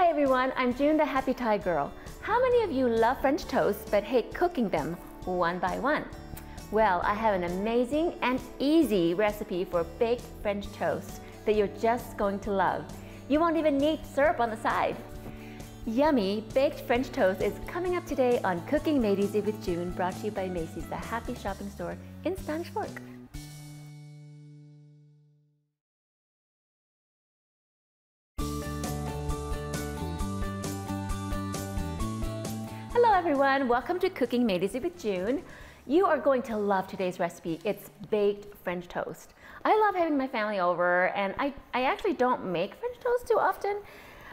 Hi everyone, I'm June the Happy Thai Girl. How many of you love French toast but hate cooking them one by one? Well, I have an amazing and easy recipe for baked French toast that you're just going to love. You won't even need syrup on the side. Yummy baked French toast is coming up today on Cooking Made Easy with June, brought to you by Macy's, the happy shopping store in Spanish Fork. Hello everyone, welcome to Cooking Made Easy with June. You are going to love today's recipe. It's baked French toast. I love having my family over, and I actually don't make French toast too often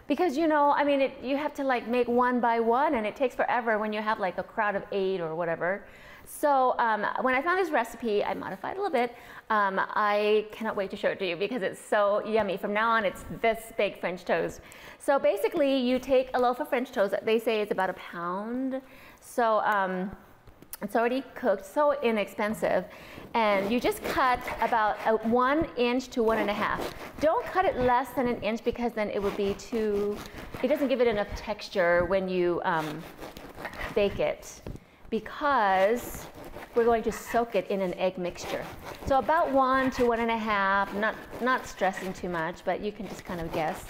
because, you know, I mean, you have to like make one by one and it takes forever when you have like a crowd of 8 or whatever. So when I found this recipe, I modified a little bit. I cannot wait to show it to you because it's so yummy. From now on, it's this baked French toast. So basically, you take a loaf of French toast. They say it's about a pound. So it's already cooked, so inexpensive. And you just cut about 1 inch to 1.5. Don't cut it less than 1 inch because then it would be too, it doesn't give it enough texture when you bake it, because we're going to soak it in an egg mixture. So about 1 to 1.5, not stressing too much, but you can just kind of guess.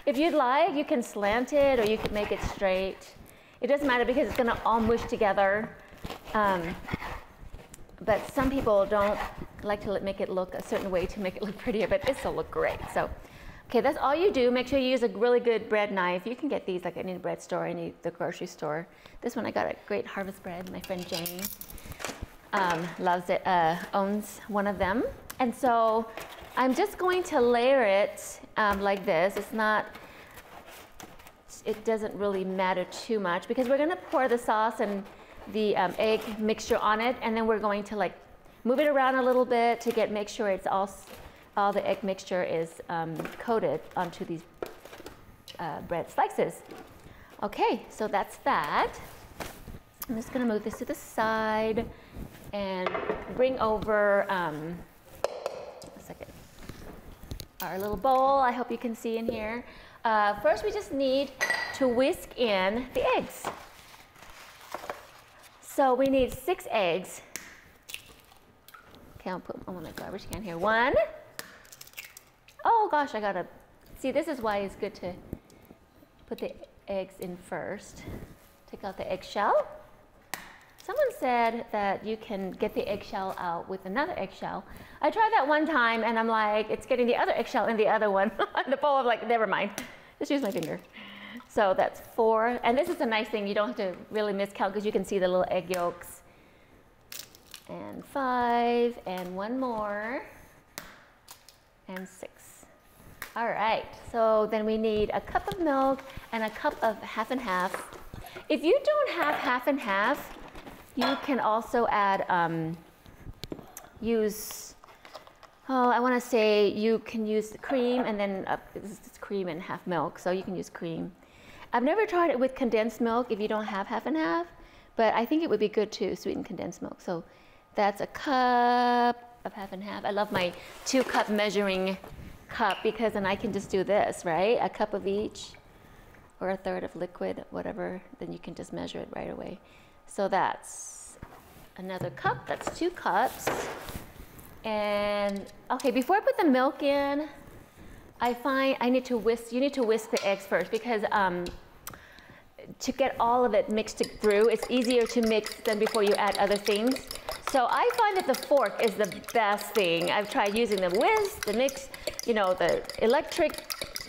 If you'd like, you can slant it or you could make it straight. It doesn't matter because it's gonna all mush together. But some people don't like to make it look a certain way to make it look prettier, but it still look great. So, okay, that's all you do. Make sure you use a really good bread knife. You can get these like any bread store, any the grocery store. This one I got at Great Harvest Bread. My friend Jane loves it, owns one of them. And so I'm just going to layer it like this. It doesn't really matter too much because we're gonna pour the sauce and the egg mixture on it, and then we're going to like move it around a little bit to make sure it's all the egg mixture is coated onto these bread slices. Okay, so that's that. I'm just gonna move this to the side and bring over a second our little bowl. I hope you can see in here. First, we just need to whisk in the eggs. So we need 6 eggs. Okay, I'll put them on my garbage can here. 1. Oh gosh, I gotta, see, this is why it's good to put the eggs in first. Take out the eggshell. Someone said that you can get the eggshell out with another eggshell. I tried that one time and I'm like, it's getting the other eggshell in the other one. The bowl, of like, never mind, just use my finger. So that's 4, and this is a nice thing, you don't have to really miscount because you can see the little egg yolks. And 5, and 1 more, and 6. All right, so then we need a cup of milk and a cup of half and half. If you don't have half and half, you can also add, I want to say you can use cream and then it's cream and half milk, so you can use cream. I've never tried it with condensed milk if you don't have half and half, but I think it would be good to sweeten condensed milk. So that's a cup of half and half. I love my 2-cup measuring cup because then I can just do this, right? A cup of each or a third of liquid, whatever, then you can just measure it right away. So that's another cup, that's 2 cups. And okay, before I put the milk in, I find you need to whisk the eggs first because to get all of it mixed through, it's easier to mix than before you add other things. So I find that the fork is the best thing. I've tried using the whisk, the mix, you know, the electric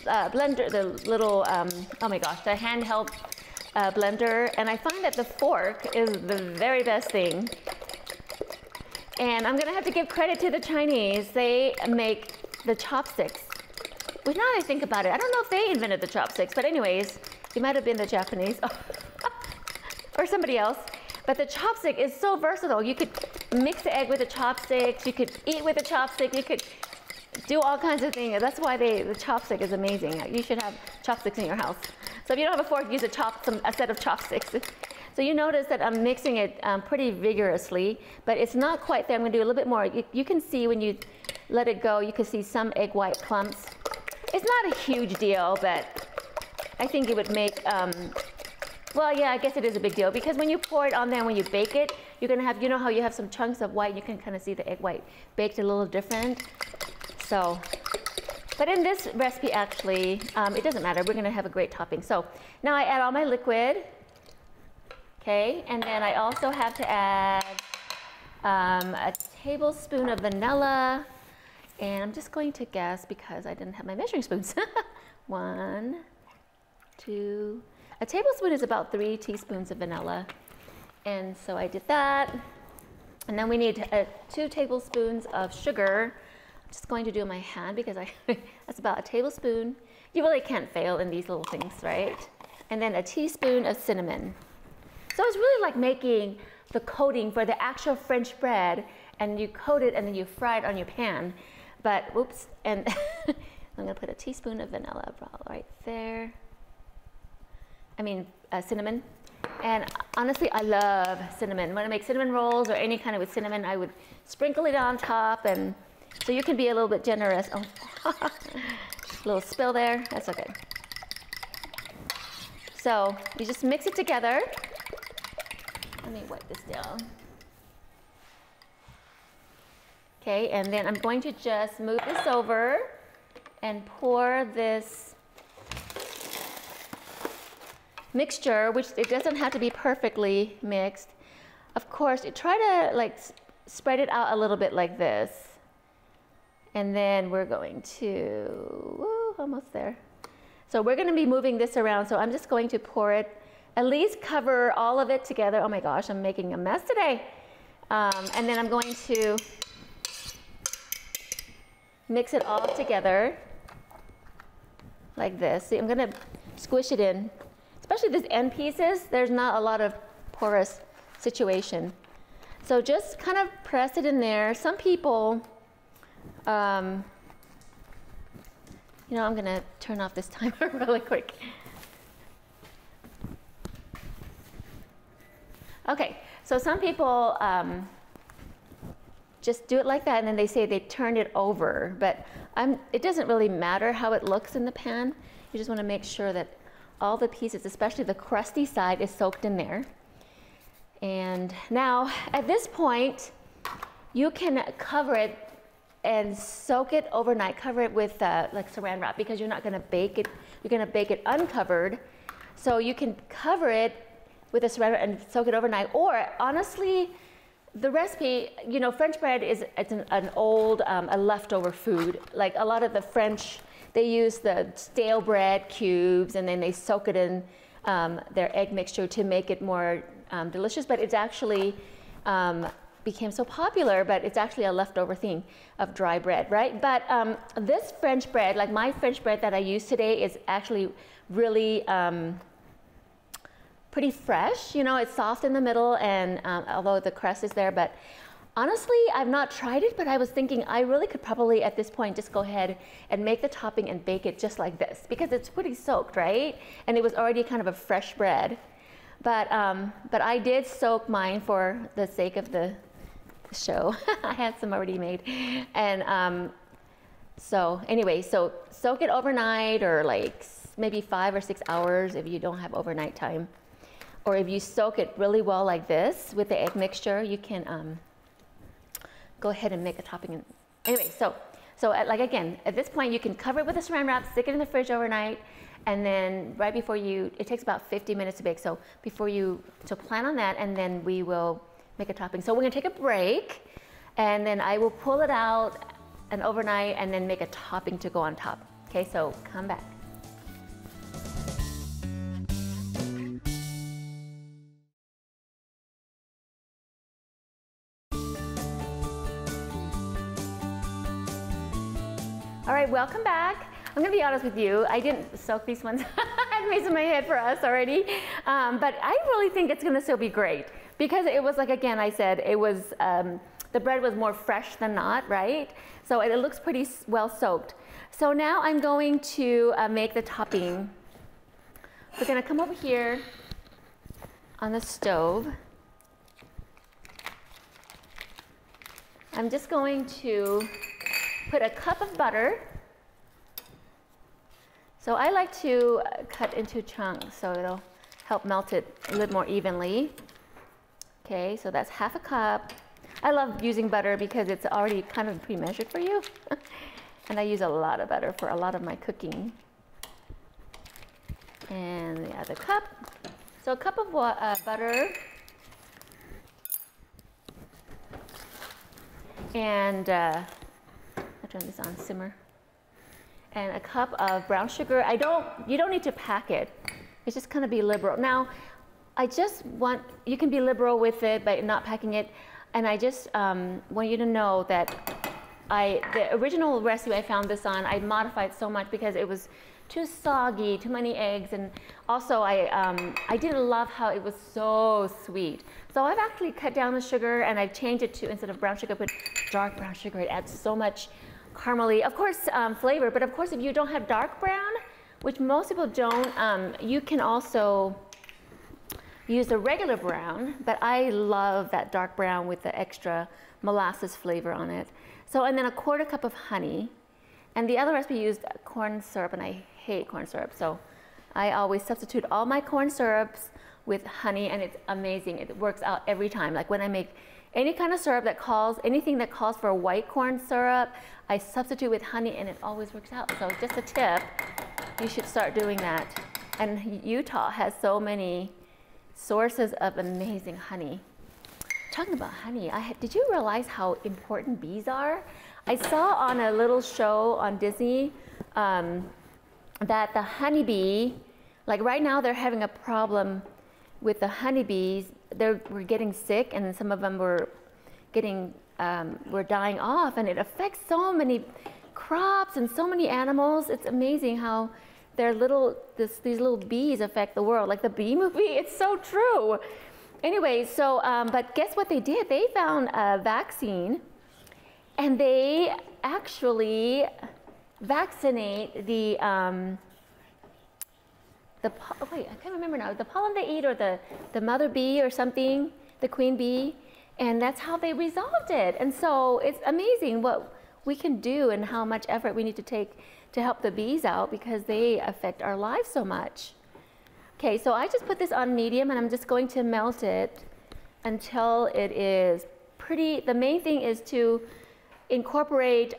blender, the little, oh my gosh, the handheld blender, and I find that the fork is the very best thing. And I'm gonna have to give credit to the Chinese. They make the chopsticks. Which now that I think about it, I don't know if they invented the chopsticks, but anyways, it might have been the Japanese or somebody else. But the chopstick is so versatile. You could mix the egg with the chopsticks, you could eat with the chopstick, you could do all kinds of things. That's why the chopstick is amazing. You should have chopsticks in your house. So if you don't have a fork, use a set of chopsticks. So you notice that I'm mixing it pretty vigorously, but it's not quite there. I'm gonna do a little bit more. You can see when you let it go, you can see some egg white clumps. It's not a huge deal, but I think it would make, well, yeah, I guess it is a big deal because when you pour it on there, when you bake it, you're gonna have, you know how you have some chunks of white, you can kind of see the egg white baked a little different. So, but in this recipe actually, it doesn't matter, we're gonna have a great topping. So now I add all my liquid, okay, and then I also have to add a tablespoon of vanilla, and I'm just going to guess because I didn't have my measuring spoons. 1, 2, a tablespoon is about 3 teaspoons of vanilla. And so I did that. And then we need 2 tablespoons of sugar. I'm just going to do it in my hand because that's about a tablespoon. You really can't fail in these little things, right? And then a teaspoon of cinnamon. So it's really like making the coating for the actual French bread, and you coat it and then you fry it on your pan. But, whoops, and I'm gonna put a teaspoon of vanilla right there. Cinnamon. And honestly, I love cinnamon. When I make cinnamon rolls or any kind of with cinnamon, I would sprinkle it on top, and so you can be a little bit generous. Oh, a little spill there, that's okay. So you just mix it together. Let me wipe this down. Okay, and then I'm going to just move this over and pour this mixture, which it doesn't have to be perfectly mixed. Of course, you try to like spread it out a little bit like this. And then we're going to, woo, almost there. So we're gonna be moving this around, so I'm just going to pour it, at least cover all of it together. Oh my gosh, I'm making a mess today. And then I'm going to mix it all together like this. See, I'm gonna squish it in. Especially these end pieces, there's not a lot of porous situation. So just kind of press it in there. Some people, you know, I'm gonna turn off this timer really quick. Okay, so some people just do it like that and then they say they turn it over, but it doesn't really matter how it looks in the pan. You just wanna make sure that all the pieces, especially the crusty side, is soaked in there. And now, at this point, you can cover it and soak it overnight. Cover it with like saran wrap because you're not gonna bake it. You're gonna bake it uncovered. So you can cover it with a saran wrap and soak it overnight. Or honestly, the recipe, you know, French bread it's an old, a leftover food. Like a lot of the French, they use the stale bread cubes and then they soak it in their egg mixture to make it more delicious, but it's actually became so popular, but it's actually a leftover thing of dry bread, right? But this French bread, like my French bread that I use today, is actually really pretty fresh. You know, it's soft in the middle, and although the crust is there, but honestly, I've not tried it, but I was thinking I really could probably at this point just go ahead and make the topping and bake it just like this because it's pretty soaked, right? And it was already kind of a fresh bread. But I did soak mine for the sake of the show. I had some already made. And so anyway, so soak it overnight or like maybe 5 or 6 hours if you don't have overnight time. Or if you soak it really well like this with the egg mixture, you can go ahead and make a topping. Anyway, so like again, at this point you can cover it with a saran wrap, stick it in the fridge overnight, and then right before it takes about 50 minutes to bake. So so plan on that, and then we will make a topping. So we're gonna take a break, and then I will pull it out and overnight, and then make a topping to go on top. Okay, so come back. All right, welcome back. I'm gonna be honest with you, I didn't soak these ones. I had made some in my head for us already. But I really think it's gonna still be great because it was like, again, I said, it was, the bread was more fresh than not, right? So it looks pretty well soaked. So now I'm going to make the topping. We're gonna come over here on the stove. I'm just going to put a cup of butter So I like to cut into chunks so it'll help melt it a little more evenly. Okay, so that's half a cup. I love using butter because it's already kind of pre-measured for you. And I use a lot of butter for a lot of my cooking. And the other cup. So a cup of butter. And I'll turn this on simmer. And a cup of brown sugar. You don't need to pack it. It's just kind of be liberal. Now, you can be liberal with it by not packing it. And I just want you to know that the original recipe I found this on, I modified so much because it was too soggy, too many eggs, and also I didn't love how it was so sweet. So I've actually cut down the sugar and I've changed it to, instead of brown sugar, put dark brown sugar. It adds so much caramely, of course, flavor, but of course if you don't have dark brown, which most people don't, you can also use the regular brown, but I love that dark brown with the extra molasses flavor on it. So, and then a quarter cup of honey. And the other recipe used corn syrup, and I hate corn syrup, so I always substitute all my corn syrups with honey, and it's amazing. It works out every time. Like when I make any kind of syrup anything that calls for white corn syrup, I substitute with honey, and it always works out. So just a tip, you should start doing that. And Utah has so many sources of amazing honey. Talking about honey, did you realize how important bees are? I saw on a little show on Disney that the honeybee, like right now they're having a problem with the honeybees. We're getting sick, and some of them were dying off, and it affects so many crops and so many animals. It's amazing how these little bees affect the world, like the Bee Movie. It's so true. Anyway, so but guess what they did? They found a vaccine, and they actually vaccinate the wait, I can't remember now, the pollen they eat, or the mother bee or something, the queen bee, and that's how they resolved it. And so it's amazing what we can do and how much effort we need to take to help the bees out, because they affect our lives so much. Okay, so I just put this on medium, and I'm just going to melt it until it is pretty. The main thing is to incorporate,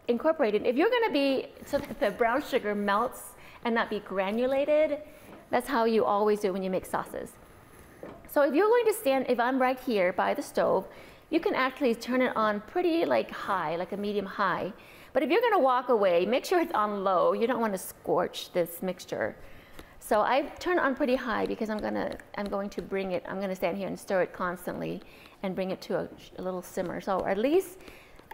incorporate it. If you're gonna be, so that the brown sugar melts and not be granulated, that's how you always do it when you make sauces. So if you're going to stand, if I'm right here by the stove, you can actually turn it on pretty like high, like a medium high. But if you're gonna walk away, make sure it's on low. You don't wanna scorch this mixture. So I turn it on pretty high because I'm going to bring it, I'm gonna stand here and stir it constantly and bring it to a little simmer. So at least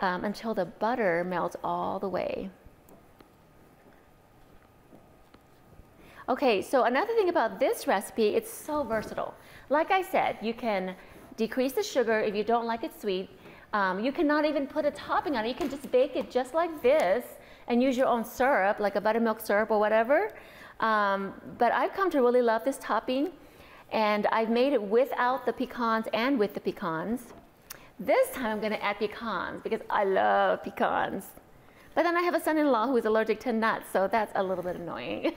until the butter melts all the way. Okay, so another thing about this recipe, it's so versatile. Like I said, you can decrease the sugar if you don't like it sweet. You cannot even put a topping on it. You can just bake it just like this and use your own syrup, like a buttermilk syrup or whatever. But I've come to really love this topping, and I've made it without the pecans and with the pecans. This time I'm gonna add pecans because I love pecans. But then I have a son-in-law who is allergic to nuts, so that's a little bit annoying.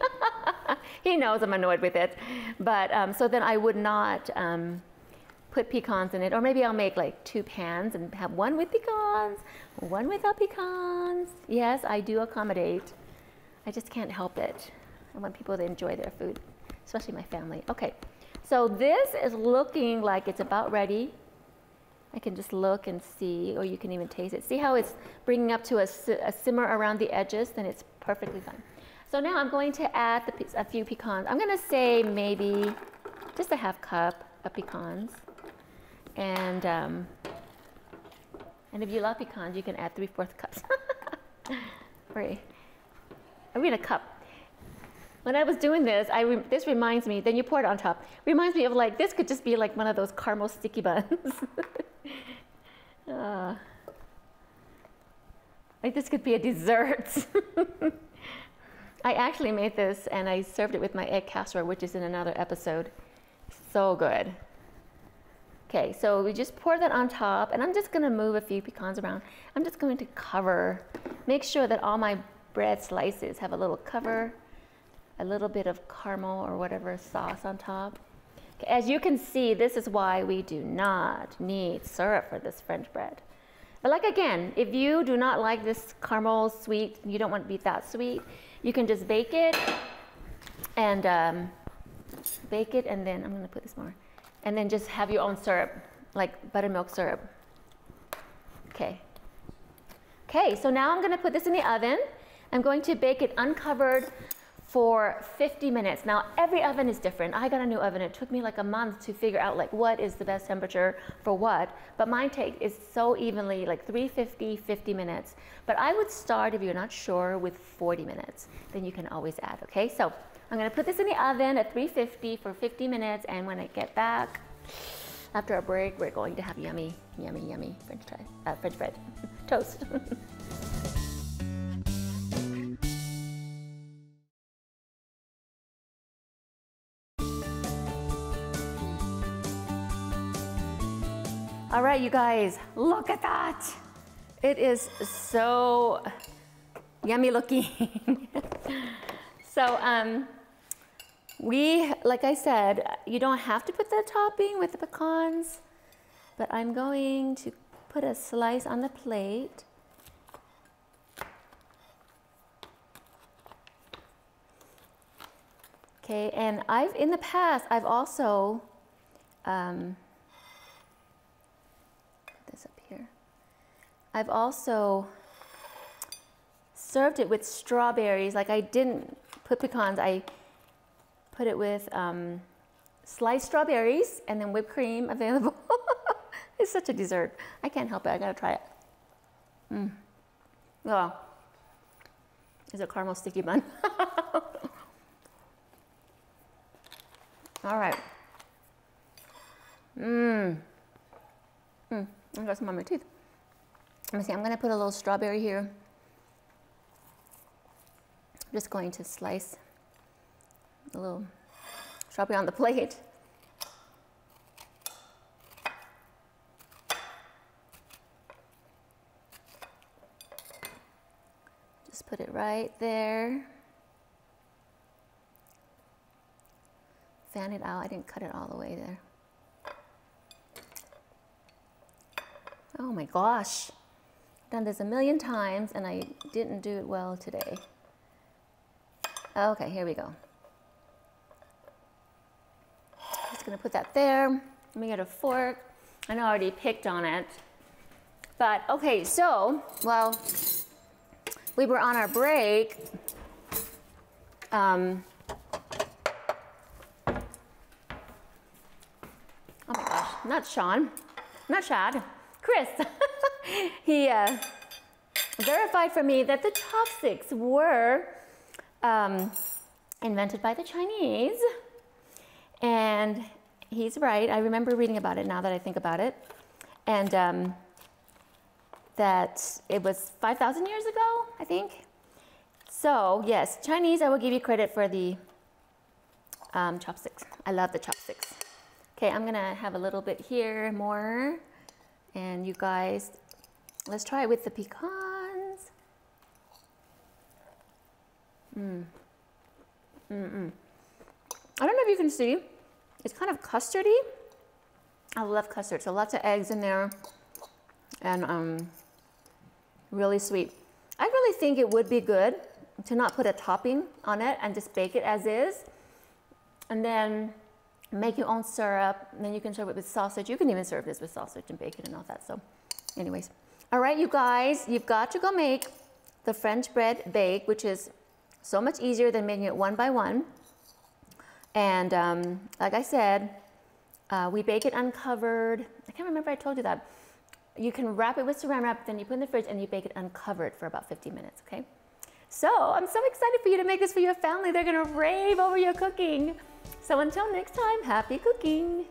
He knows I'm annoyed with it. But so then I would not put pecans in it, or maybe I'll make like 2 pans and have one with pecans, one without pecans. Yes, I do accommodate. I just can't help it. I want people to enjoy their food, especially my family. Okay, so this is looking like it's about ready. I can just look and see, or you can even taste it. See how it's bringing up to a simmer around the edges? Then it's perfectly fine. So now I'm going to add a few pecans. I'm gonna say maybe just a half cup of pecans. And if you love pecans, you can add 3/4 cups. Right. I mean a cup. When I was doing this, this reminds me, then you pour it on top. Reminds me of like, this could just be like one of those caramel sticky buns. Like this could be a dessert. I actually made this and I served it with my egg casserole, which is in another episode. So good. Okay, so we just pour that on top, and I'm just gonna move a few pecans around. I'm just going to cover, make sure that all my bread slices have a little cover, a little bit of caramel or whatever sauce on top. Okay, as you can see, this is why we do not need syrup for this French bread. But like again, if you do not like this caramel sweet, you don't want to be that sweet, you can just bake it and then I'm going to put this more, and then just have your own syrup, like buttermilk syrup. Okay. Okay, so now I'm going to put this in the oven. I'm going to bake it uncovered for 50 minutes. Now, every oven is different. I got a new oven. It took me like a month to figure out like what is the best temperature for what. But mine is so evenly, like 350, 50 minutes. But I would start, if you're not sure, with 40 minutes. Then you can always add, okay? So I'm going to put this in the oven at 350 for 50 minutes. And when I get back, after a break, we're going to have yummy, yummy, yummy French bread toast. All right, you guys, look at that. It is so yummy looking. So like I said, you don't have to put the topping with the pecans, but I'm going to put a slice on the plate. Okay, and in the past, I've also, I've also served it with strawberries. Like I didn't put pecans, I put it with sliced strawberries and then whipped cream available. It's such a dessert. I can't help it, I gotta try it. Oh, it's a caramel sticky bun. All right. I got some on my teeth. Let me see, I'm gonna put a little strawberry here. I'm just going to slice a little strawberry on the plate. Just put it right there. Fan it out, I didn't cut it all the way there. Oh my gosh. I've done this a million times and I didn't do it well today. Okay, here we go. Just gonna put that there. Let me get a fork. I know I already picked on it. But okay, so, well, we were on our break. Oh my gosh, not Sean, not Shad, Chris. He verified for me that the chopsticks were invented by the Chinese. And he's right. I remember reading about it now that I think about it. And that it was 5,000 years ago, I think. So yes, Chinese, I will give you credit for the chopsticks. I love the chopsticks. Okay, I'm gonna have a little bit here more. And you guys, let's try it with the pecans. I don't know if you can see, it's kind of custardy. I love custard, so lots of eggs in there and really sweet. I really think it would be good to not put a topping on it and just bake it as is. And then make your own syrup, and then you can serve it with sausage. You can even serve this with sausage and bacon and all that. So anyways, all right, you guys, you've got to go make the French bread bake, which is so much easier than making it one by one. And like I said, we bake it uncovered. I can't remember if I told you that. You can wrap it with saran wrap, then you put it in the fridge and you bake it uncovered for about 50 minutes, okay? So I'm so excited for you to make this for your family. They're gonna rave over your cooking. So until next time, happy cooking.